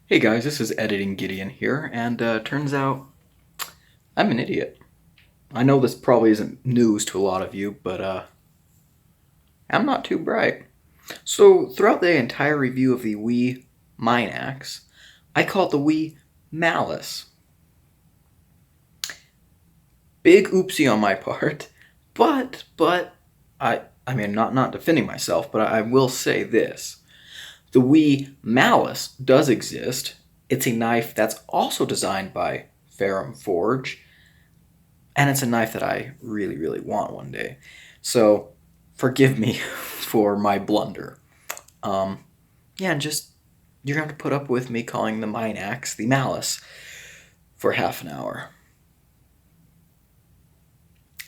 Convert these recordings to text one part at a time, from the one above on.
Hey guys, this is Editing Gideon here, and turns out I'm an idiot. I know this probably isn't news to a lot of you, but I'm not too bright. So throughout the entire review of the Wii Minax, I called the Wii Malice. Big oopsie on my part, but I mean not defending myself, but I will say this: the Wii Malice does exist. It's a knife that's also designed by Ferrum Forge, and it's a knife that I really want one day. So forgive me for my blunder. Yeah, and just you're gonna have to put up with me calling the Minax the Malice for half an hour.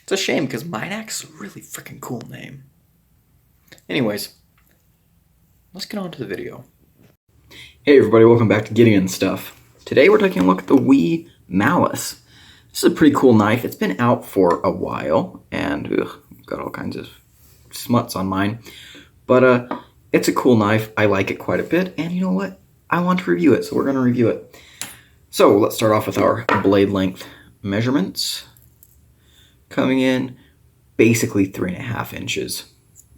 It's a shame because Minax is a really freaking cool name. Anyways, let's get on to the video. Hey everybody, welcome back to Gideon Stuff. Today we're taking a look at the Wii Malice. This is a pretty cool knife. It's been out for a while, and got all kinds of smuts on mine. But it's a cool knife. I like it quite a bit, and you know what? I want to review it, so we're going to review it. So let's start off with our blade length measurements. Coming in basically 3.5 inches.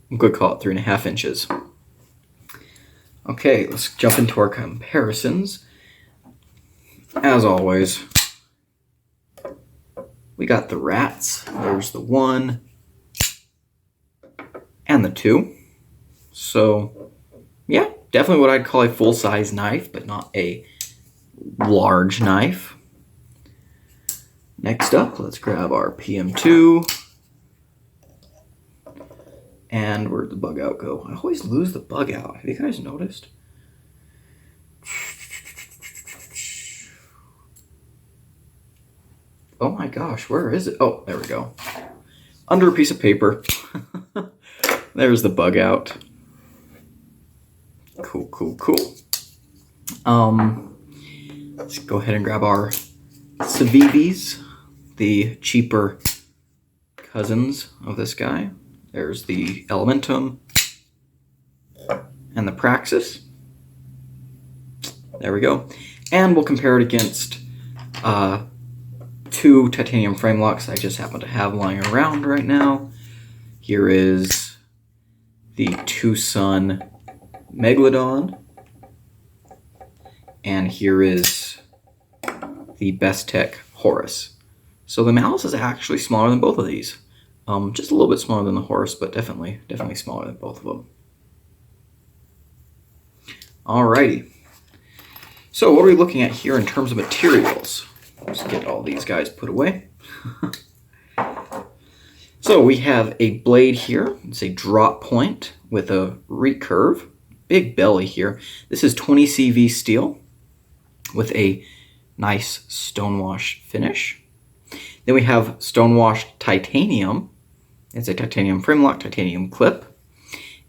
I'm going to call it 3.5 inches. Okay, let's jump into our comparisons. As always, we got the rats. There's the 1 and the 2. So, yeah, definitely what I'd call a full-size knife, but not a large knife. Next up, let's grab our PM2. And where'd the bug out go? I always lose the bug out. Have you guys noticed? Oh my gosh, where is it? Oh, there we go. Under a piece of paper. There's the bug out. Cool. Let's go ahead and grab our Civivis, the cheaper cousins of this guy. There's the Elementum and the Praxis. There we go. And we'll compare it against 2 titanium frame locks I just happen to have lying around right now. Here is the Tucson Megalodon. And here is the Bestech Horus. So the Malice is actually smaller than both of these. Just a little bit smaller than the Horus, but definitely smaller than both of them. Alrighty. So what are we looking at here in terms of materials? Let's get all these guys put away. So we have a blade here. It's a drop point with a recurve. Big belly here. This is 20 CV steel with a nice stonewash finish. Then we have stonewashed titanium. It's a titanium frame lock, titanium clip.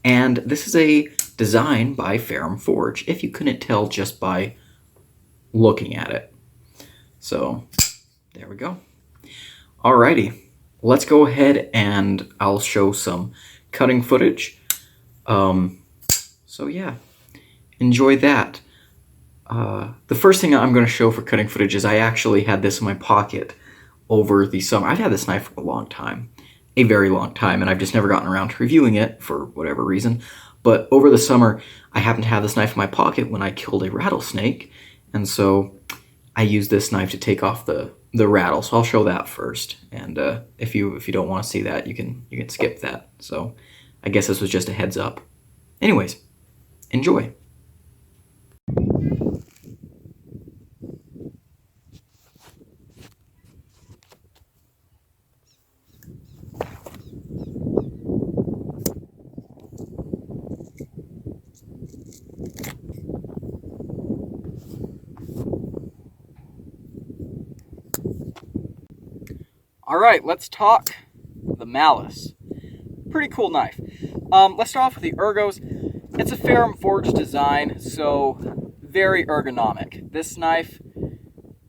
And this is a design by Ferrum Forge, if you couldn't tell just by looking at it. So, there we go. Alrighty, let's go ahead and I'll show some cutting footage. So yeah, enjoy that. The first thing I'm going to show for cutting footage is I actually had this in my pocket over the summer. I've had this knife for a long time, a very long time, and I've just never gotten around to reviewing it for whatever reason. But over the summer, I happened to have this knife in my pocket when I killed a rattlesnake, and so I used this knife to take off the rattle. So I'll show that first, and if you don't want to see that, you can skip that. So I guess this was just a heads up. Anyways, enjoy. All right, let's talk the Malice. Pretty cool knife. Let's start off with the ergos. It's a Ferrum Forge design, so very ergonomic. This knife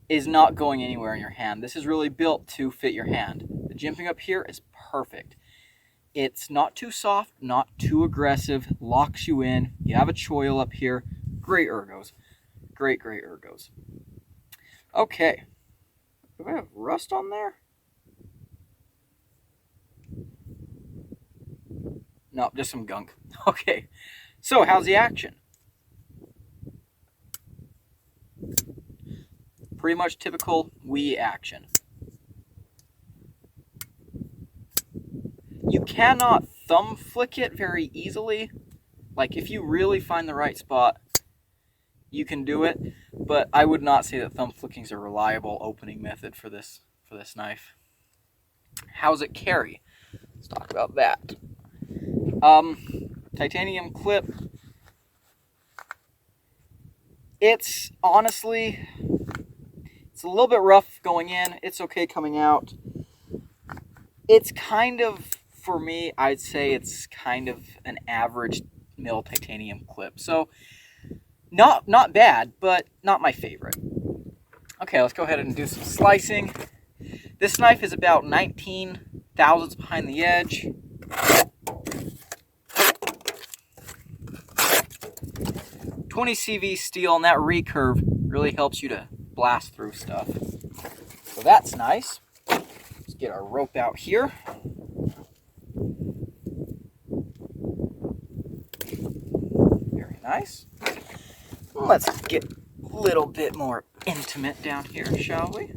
is not going anywhere in your hand. This is really built to fit your hand. The jimping up here is perfect. It's not too soft, not too aggressive, locks you in. You have a choil up here. Great ergos. great ergos. Okay. Do I have rust on there? No, just some gunk. Okay. So, how's the action? Pretty much typical Wii action. You cannot thumb flick it very easily. Like, if you really find the right spot, you can do it, but I would not say that thumb flicking is a reliable opening method for this knife. How's it carry? Let's talk about that. Titanium clip. It's honestly, it's a little bit rough going in. It's okay coming out. It's kind of, for me, I'd say it's kind of an average mill titanium clip. So not bad, but not my favorite. Okay, let's go ahead and do some slicing. This knife is about 19 thousandths behind the edge. .20 CV steel, and that recurve really helps you to blast through stuff. So that's nice. Let's get our rope out here. Very nice. Let's get a little bit more intimate down here, shall we?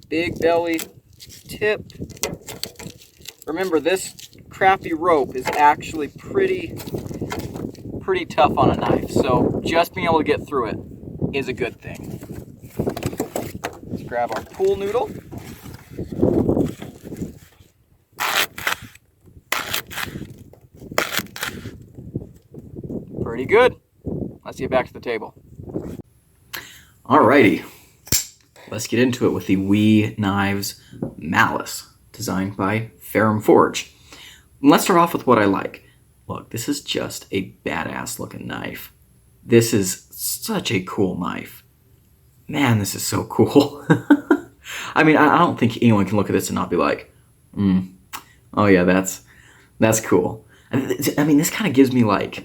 Big belly tip. Remember, this crappy rope is actually pretty tough on a knife, so just being able to get through it is a good thing. Let's grab our pool noodle. Pretty good. Let's get back to the table. Alrighty, let's get into it with the Wii Knives Malice, designed by Ferrum Forge. Let's start off with what I like. Look, this is just a badass looking knife. This is such a cool knife. Man, this is so cool. I mean, I don't think anyone can look at this and not be like, oh yeah, that's cool. I mean, this kind of gives me like,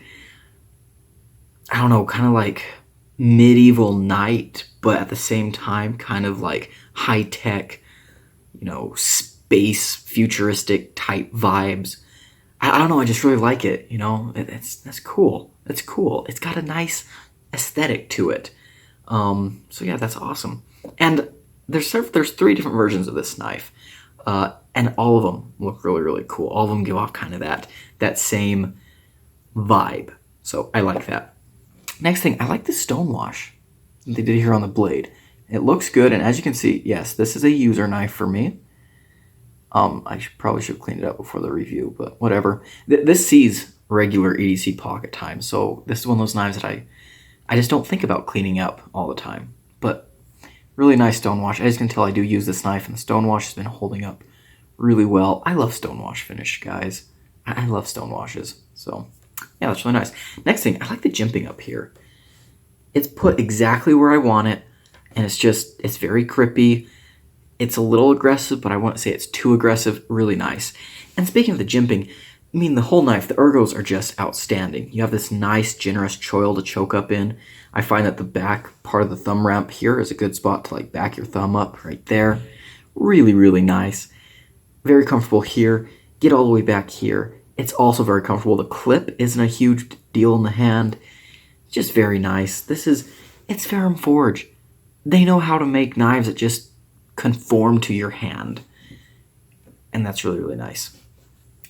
I don't know, kind of like medieval knight, but at the same time, kind of like high-tech, you know, space futuristic type vibes. I don't know, I just really like it, you know. That's cool. It's cool. It's got a nice aesthetic to it. So yeah, that's awesome. And there's 3 different versions of this knife, and all of them look really cool. All of them give off kind of that same vibe. So I like that. Next thing, I like the stonewash they did here on the blade. It looks good, and as you can see, yes, this is a user knife for me. I probably should have cleaned it up before the review, but whatever. This sees regular EDC pocket time, so this is one of those knives that I just don't think about cleaning up all the time. But really nice stonewash. As you can tell, I do use this knife, and the stonewash has been holding up really well. I love stonewash finish, guys. I love stonewashes, so yeah, that's really nice. Next thing, I like the jimping up here. It's put exactly where I want it, and it's very crippy. It's a little aggressive, but I wouldn't say it's too aggressive. Really nice. And speaking of the jimping, I mean, the whole knife, the ergos are just outstanding. You have this nice, generous choil to choke up in. I find that the back part of the thumb ramp here is a good spot to like back your thumb up right there. Really nice. Very comfortable here. Get all the way back here. It's also very comfortable. The clip isn't a huge deal in the hand. Just very nice. It's Ferrum Forge. They know how to make knives that just conform to your hand. And that's really nice.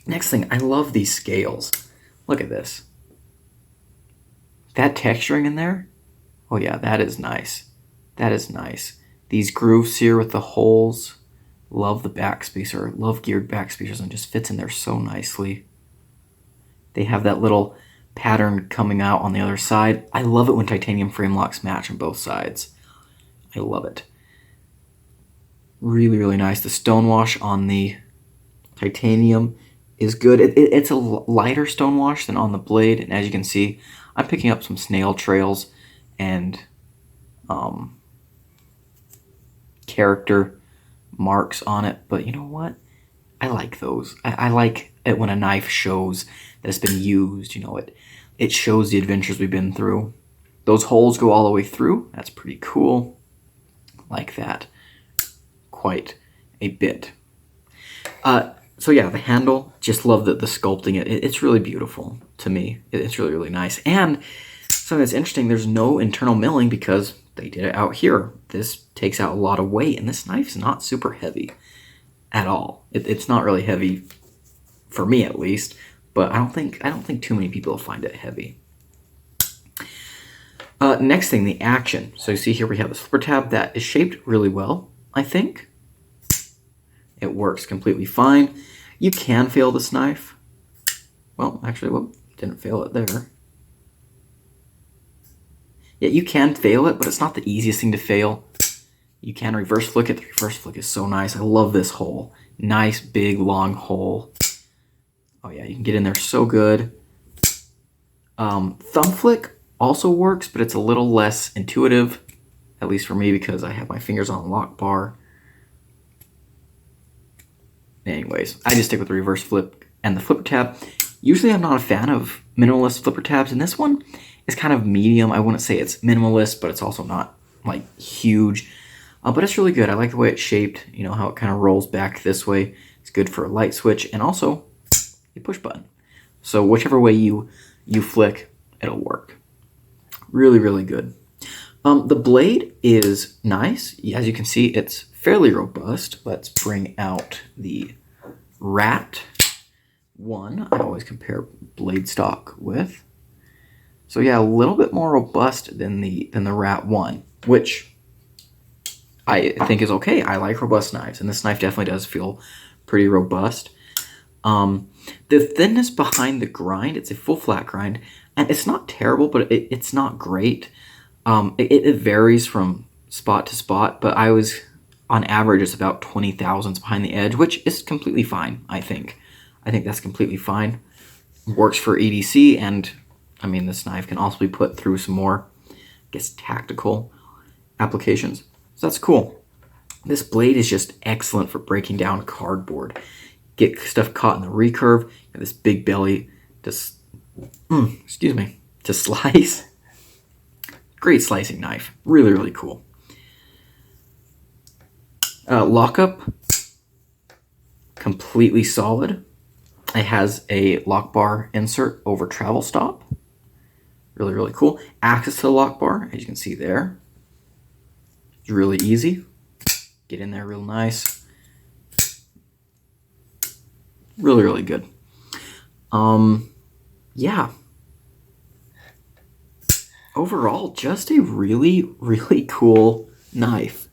Next thing, I love these scales. Look at this. That texturing in there, oh yeah, that is nice. That is nice. These grooves here with the holes. Love the back spacer. Love geared back spacers, and just fits in there so nicely. They have that little pattern coming out on the other side. I love it when titanium frame locks match on both sides. I love it. Really nice. The stonewash on the titanium is good. It's a lighter stonewash than on the blade, and as you can see, I'm picking up some snail trails and character marks on it, but you know what? I like those. I like it when a knife shows that it's been used. You know, it shows the adventures we've been through. Those holes go all the way through. That's pretty cool. Like that quite a bit. So yeah, the handle, just love the sculpting. It's really beautiful to me. It's really, really nice. And something that's interesting, there's no internal milling because they did it out here. This takes out a lot of weight, and this knife's not super heavy at all. It's not really heavy, for me at least, but I don't think too many people will find it heavy. Next thing, the action. So you see here we have the flipper tab that is shaped really well, I think. It works completely fine. You can fail this knife. Well, actually, whoop, didn't fail it there. Yeah, you can fail it, but it's not the easiest thing to fail. You can reverse flick it. The reverse flick is so nice. I love this hole. Nice, big, long hole. Oh yeah, you can get in there so good. Thumb flick also works, but it's a little less intuitive, at least for me, because I have my fingers on the lock bar. Anyways, I just stick with the reverse flip and the flipper tab. Usually I'm not a fan of minimalist flipper tabs, and this one is kind of medium. I wouldn't say it's minimalist, but it's also not like huge. But it's really good. I like the way it's shaped, you know, how it kind of rolls back this way. It's good for a light switch and also a push button. So whichever way you flick, it'll work. Really, really good. The blade is nice. As you can see, it's fairly robust. Let's bring out the Rat 1. I always compare blade stock with. So yeah, a little bit more robust than the Rat 1, which I think is okay. I like robust knives, and this knife definitely does feel pretty robust. The thinness behind the grind, it's a full flat grind, and it's not terrible, but it's not great. It varies from spot to spot, but on average, it's about 20 thousandths behind the edge, which is completely fine, I think. I think that's completely fine. Works for EDC, and I mean, this knife can also be put through some more, I guess, tactical applications. So that's cool. This blade is just excellent for breaking down cardboard. Get stuff caught in the recurve, and this big belly to slice. Great slicing knife. Really, really cool. Lockup, completely solid. It has a lock bar insert over travel stop. Really, really cool. Access to the lock bar, as you can see there. It's really easy. Get in there real nice. Really, really good. Yeah. Overall, just a really, really cool knife.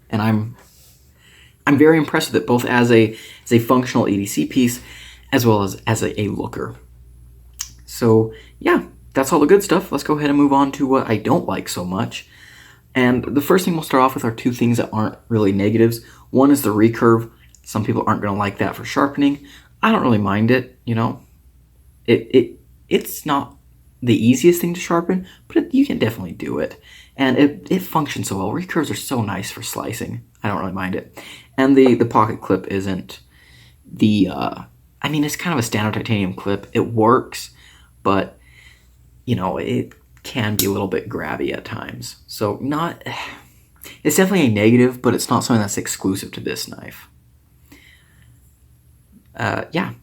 And I'm very impressed with it, both as a functional EDC piece, as well as a looker. So yeah, that's all the good stuff. Let's go ahead and move on to what I don't like so much. And the first thing we'll start off with are two things that aren't really negatives. One is the recurve. Some people aren't going to like that for sharpening. I don't really mind it, you know. It's not the easiest thing to sharpen, but you can definitely do it. And it functions so well. Recurves are so nice for slicing. I don't really mind it. And the pocket clip isn't I mean, it's kind of a standard titanium clip. It works, but, you know, it can be a little bit grabby at times. So it's definitely a negative, but it's not something that's exclusive to this knife. Yeah.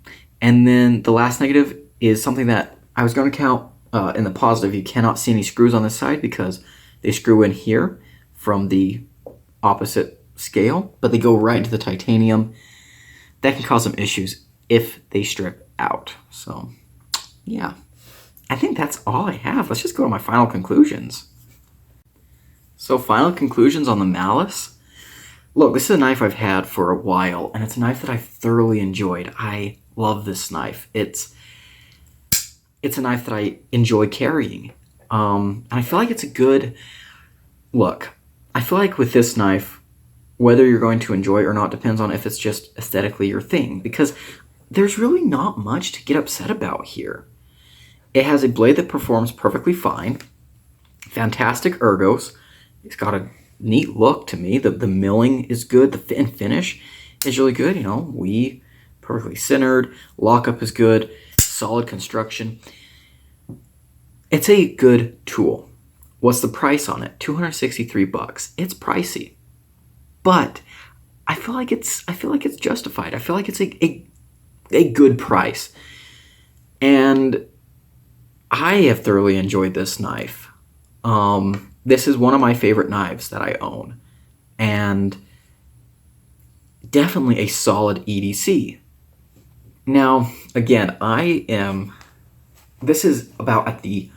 And then the last negative is something that I was going to count in the positive. You cannot see any screws on this side because they screw in here from the opposite scale, but they go right into the titanium. That can cause some issues if they strip out. So, yeah. I think that's all I have. Let's just go to my final conclusions. So, final conclusions on the Malice. Look, this is a knife I've had for a while, and it's a knife that I've thoroughly enjoyed. I love this knife. It's a knife that I enjoy carrying. And I feel like it's a good look. I feel like with this knife, whether you're going to enjoy it or not depends on if it's just aesthetically your thing, because there's really not much to get upset about here. It has a blade that performs perfectly fine. Fantastic ergos. It's got a neat look to me. The milling is good. The fit and finish is really good. You know, perfectly centered. Lockup is good. Solid construction. It's a good tool. what's the price on it? $263. It's pricey, but I feel like it's justified. I feel like it's a good price, and I have thoroughly enjoyed this knife. This is one of my favorite knives that I own, and definitely a solid EDC. Now, again, this is about at the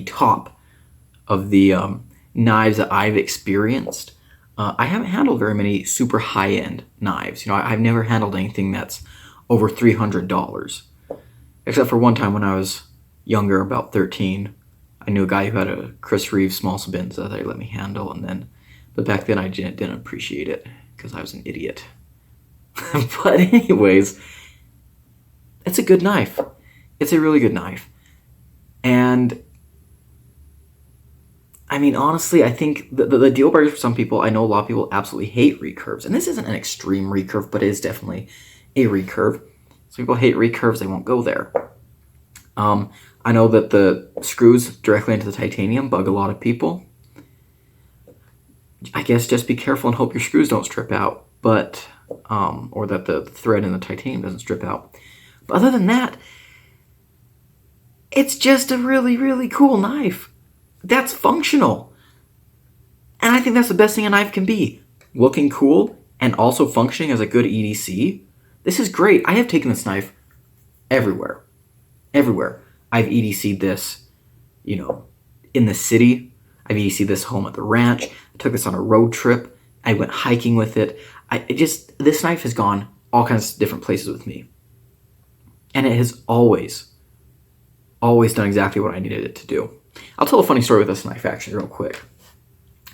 top of the knives that I've experienced. I haven't handled very many super high-end knives. I've never handled anything that's over $300. Except for one time when I was younger, about 13. I knew a guy who had a Chris Reeve small Sabinza that he let me handle, but back then I didn't appreciate it because I was an idiot. But anyways, it's a good knife. It's a really good knife. And I mean, honestly, I think the deal breaker for some people, I know a lot of people absolutely hate recurves. And this isn't an extreme recurve, but it is definitely a recurve. Some people hate recurves, they won't go there. I know that the screws directly into the titanium bug a lot of people. I guess just be careful and hope your screws don't strip out, but or that the thread in the titanium doesn't strip out. But other than that, it's just a really, really cool knife that's functional. And I think that's the best thing a knife can be. Looking cool and also functioning as a good EDC. This is great. I have taken this knife everywhere. Everywhere. I've EDC'd this, in the city. I've EDC'd this home at the ranch. I took this on a road trip. I went hiking with it. This knife has gone all kinds of different places with me. And it has always done exactly what I needed it to do. I'll tell a funny story with this knife, actually, real quick.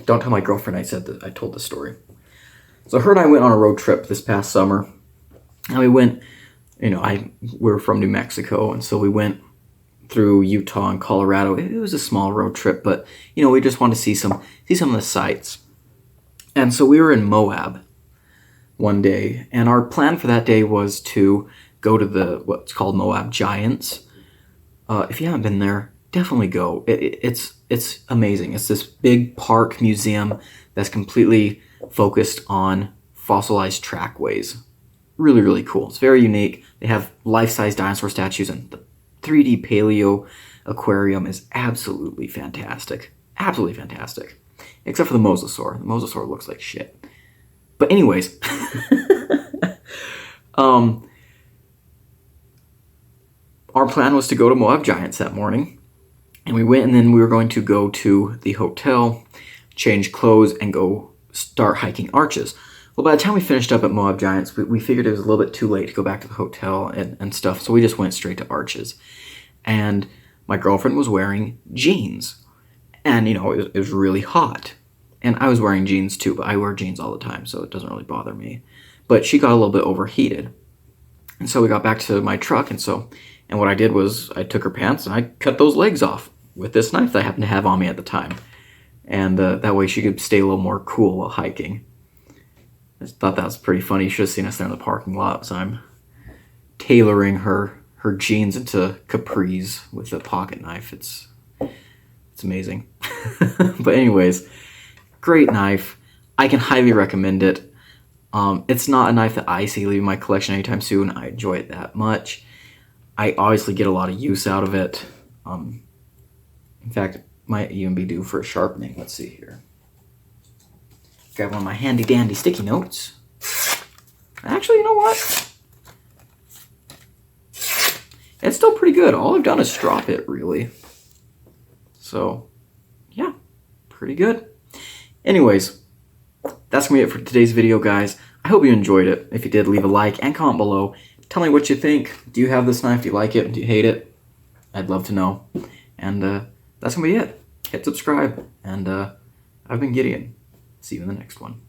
Don't tell my girlfriend I said that I told this story. So her and I went on a road trip this past summer. And we went, we're from New Mexico, and so we went through Utah and Colorado. It was a small road trip, but, we just wanted to see some of the sights. And so we were in Moab one day, and our plan for that day was to go to what's called Moab Giants. If you haven't been there, definitely go. It's amazing. It's this big park museum that's completely focused on fossilized trackways. Really, really cool. It's very unique. They have life-size dinosaur statues, and the 3D paleo aquarium is absolutely fantastic. Absolutely fantastic. Except for the mosasaur. The mosasaur looks like shit. But anyways, our plan was to go to Moab Giants that morning. And we went, and then we were going to go to the hotel, change clothes, and go start hiking Arches. Well, by the time we finished up at Moab Giants, we figured it was a little bit too late to go back to the hotel and stuff, so we just went straight to Arches. And my girlfriend was wearing jeans. And, it was really hot. And I was wearing jeans too, but I wear jeans all the time, so it doesn't really bother me. But she got a little bit overheated. And so we got back to my truck, and what I did was I took her pants and I cut those legs off with this knife that I happened to have on me at the time. And that way she could stay a little more cool while hiking. I just thought that was pretty funny. You should have seen us there in the parking lot. So I'm tailoring her jeans into capris with a pocket knife. It's amazing. But anyways, great knife. I can highly recommend it. It's not a knife that I see leaving my collection anytime soon. I enjoy it that much. I obviously get a lot of use out of it. In fact, might even be due for a sharpening. Let's see here. Grab one of my handy dandy sticky notes. Actually, you know what? It's still pretty good. All I've done is strop it, really. So, yeah, pretty good. Anyways, that's going to be it for today's video, guys. I hope you enjoyed it. If you did, leave a like and comment below. Tell me what you think. Do you have this knife? Do you like it? Do you hate it? I'd love to know. And that's going to be it. Hit subscribe. And I've been Gideon. See you in the next one.